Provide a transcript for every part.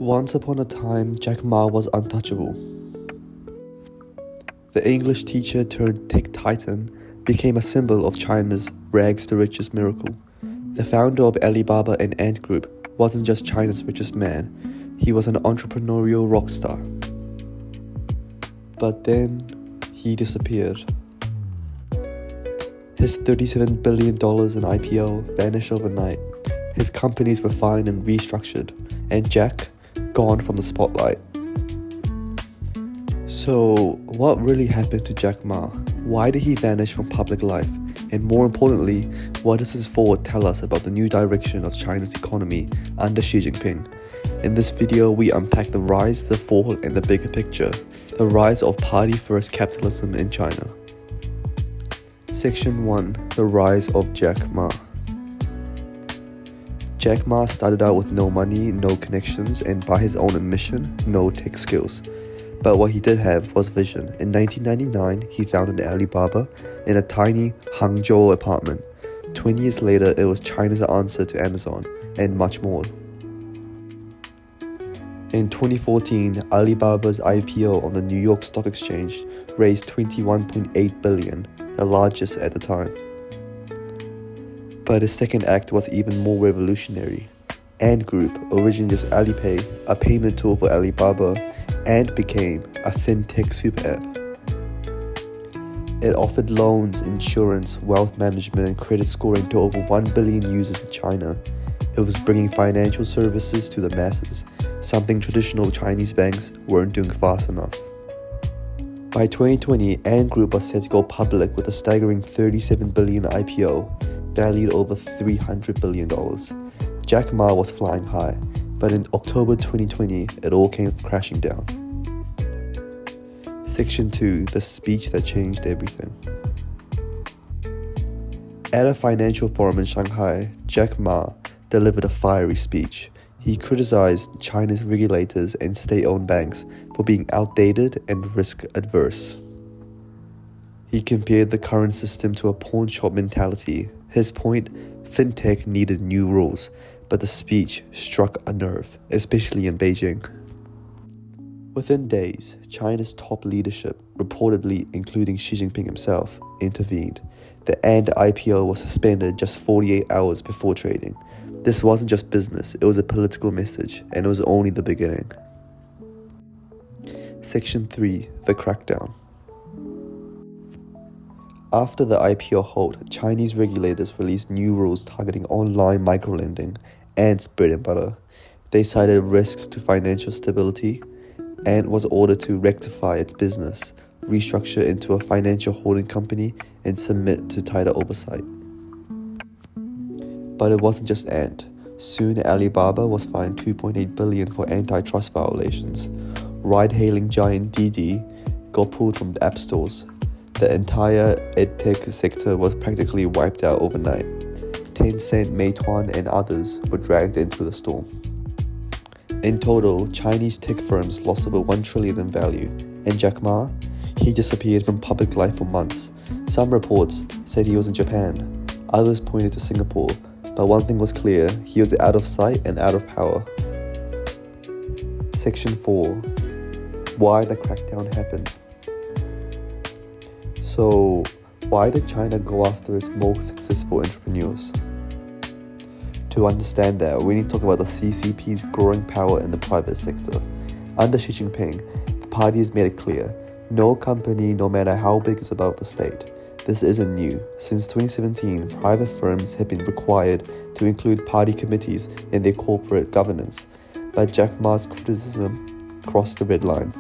Once upon a time, Jack Ma was untouchable. The English teacher turned tech titan became a symbol of China's rags to riches miracle. The founder of Alibaba and Ant Group wasn't just China's richest man, he was an entrepreneurial rock star. But then, he disappeared. His $37 billion in IPO vanished overnight. His companies were fined and restructured, and Jack, gone from the spotlight. So, what really happened to Jack Ma? Why did he vanish from public life? And more importantly, what does his forward tell us about the new direction of China's economy under Xi Jinping? In this video, we unpack the rise, the fall, and the bigger picture, the rise of party-first capitalism in China. Section 1. The rise of Jack Ma. Jack Ma started out with no money, no connections, and by his own admission, no tech skills. But what he did have was vision. In 1999, he founded Alibaba in a tiny Hangzhou apartment. 20 years later, it was China's answer to Amazon, and much more. In 2014, Alibaba's IPO on the New York Stock Exchange raised $21.8 billion, the largest at the time. But his second act was even more revolutionary. Ant Group, originally just Alipay, a payment tool for Alibaba, Ant became a fintech super app. It offered loans, insurance, wealth management, and credit scoring to over 1 billion users in China. It was bringing financial services to the masses, something traditional Chinese banks weren't doing fast enough. By 2020, Ant Group was set to go public with a staggering $37 billion IPO, valued over $300 billion. Jack Ma was flying high, but in October 2020, it all came crashing down. Section 2. The speech that changed everything. At a financial forum in Shanghai, Jack Ma delivered a fiery speech. He criticized China's regulators and state-owned banks for being outdated and risk-adverse. He compared the current system to a pawn shop mentality. His point, fintech needed new rules, but the speech struck a nerve, especially in Beijing. Within days, China's top leadership, reportedly including Xi Jinping himself, intervened. The Ant IPO was suspended just 48 hours before trading. This wasn't just business, it was a political message, and it was only the beginning. Section 3. The Crackdown. After the IPO halt, Chinese regulators released new rules targeting online microlending, Ant's bread and butter. They cited risks to financial stability. Ant was ordered to rectify its business, restructure into a financial holding company, and submit to tighter oversight. But it wasn't just Ant. Soon Alibaba was fined $2.8 billion for antitrust violations. Ride-hailing giant Didi got pulled from the app stores. The entire edtech sector was practically wiped out overnight. Tencent, Meituan, and others were dragged into the storm. In total, Chinese tech firms lost over $1 trillion in value, and Jack Ma, he disappeared from public life for months. Some reports said he was in Japan, others pointed to Singapore, but one thing was clear, he was out of sight and out of power. Section 4. Why the crackdown happened. So, why did China go after its most successful entrepreneurs? To understand that, we need to talk about the CCP's growing power in the private sector. Under Xi Jinping, the party has made it clear, no company, no matter how big, is above the state. This isn't new. Since 2017, private firms have been required to include party committees in their corporate governance, but Jack Ma's criticism crossed the red line.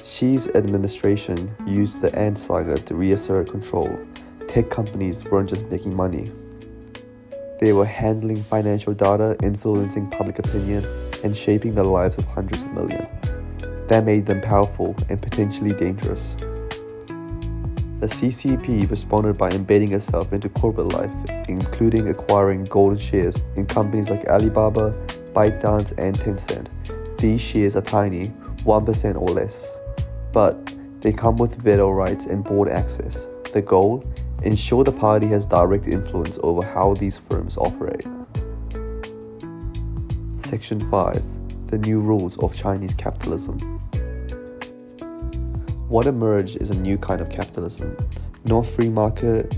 Xi's administration used the Ant saga to reassert control. Tech companies weren't just making money. They were handling financial data, influencing public opinion, and shaping the lives of hundreds of millions. That made them powerful and potentially dangerous. The CCP responded by embedding itself into corporate life, including acquiring golden shares in companies like Alibaba, ByteDance, and Tencent. These shares are tiny, 1% or less, but they come with veto rights and board access. The goal? Ensure the party has direct influence over how these firms operate. Section 5. The the new rules of Chinese capitalism. What emerged is a new kind of capitalism, not free market,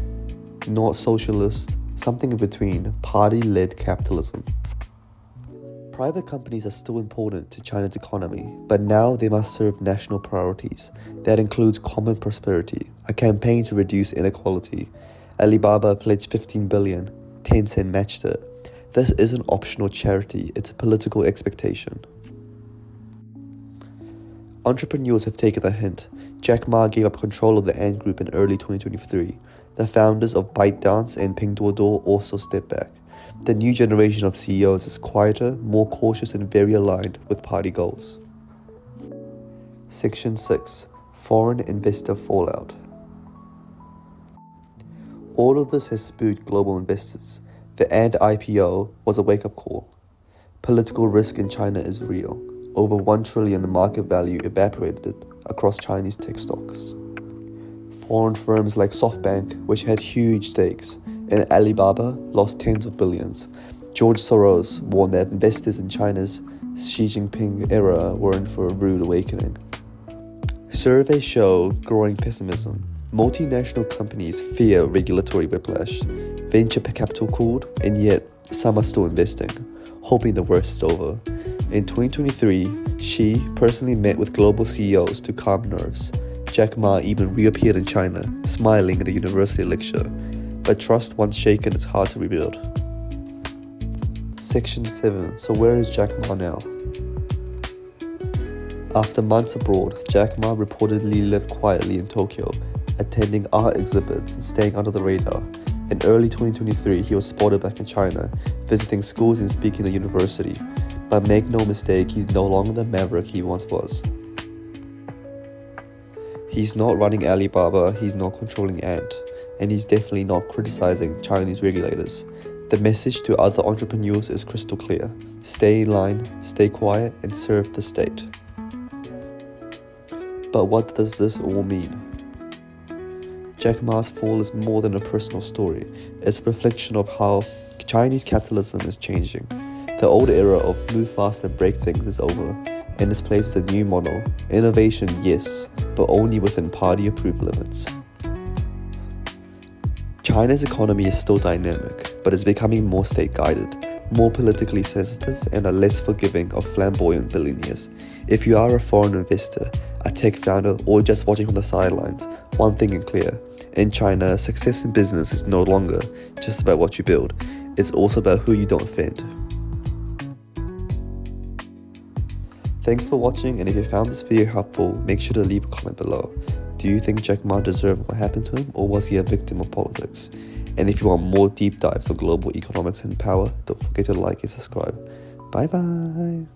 not socialist, something in between, party-led capitalism. Private companies are still important to China's economy, but now they must serve national priorities. That includes common prosperity, a campaign to reduce inequality. Alibaba pledged 15 billion, Tencent matched it. This isn't optional charity, it's a political expectation. Entrepreneurs have taken the hint. Jack Ma gave up control of the Ant Group in early 2023. The founders of ByteDance and Pinduoduo also stepped back. The new generation of CEOs is quieter, more cautious, and very aligned with party goals. Section 6. Foreign investor fallout. All of this has spooked global investors. The Ant IPO was a wake-up call. Political risk in China is real. Over 1 trillion in market value evaporated across Chinese tech stocks. Foreign firms like SoftBank, which had huge stakes, and Alibaba lost tens of billions. George Soros warned that investors in China's Xi Jinping era were in for a rude awakening. Surveys show growing pessimism. Multinational companies fear regulatory whiplash. Venture capital cooled, and yet some are still investing, hoping the worst is over. In 2023, Xi personally met with global CEOs to calm nerves. Jack Ma even reappeared in China, smiling at a university lecture. But trust once shaken is hard to rebuild. Section 7. So where is Jack Ma now? After months abroad, Jack Ma reportedly lived quietly in Tokyo, attending art exhibits and staying under the radar. In early 2023, he was spotted back in China, visiting schools and speaking at university. But make no mistake, he's no longer the maverick he once was. He's not running Alibaba, he's not controlling Ant, and he's definitely not criticizing Chinese regulators. The message to other entrepreneurs is crystal clear. Stay in line, stay quiet, and serve the state. But what does this all mean? Jack Ma's fall is more than a personal story. It's a reflection of how Chinese capitalism is changing. The old era of move fast and break things is over, and this places a new model. Innovation, yes, but only within party-approved limits. China's economy is still dynamic, but is becoming more state-guided, more politically sensitive, and are less forgiving of flamboyant billionaires. If you are a foreign investor, a tech founder, or just watching from the sidelines, one thing is clear. In China, success in business is no longer just about what you build. It's also about who you don't offend. Thanks for watching, and if you found this video helpful, make sure to leave a comment below. Do you think Jack Ma deserved what happened to him, or was he a victim of politics? And if you want more deep dives on global economics and power, don't forget to like and subscribe. Bye bye!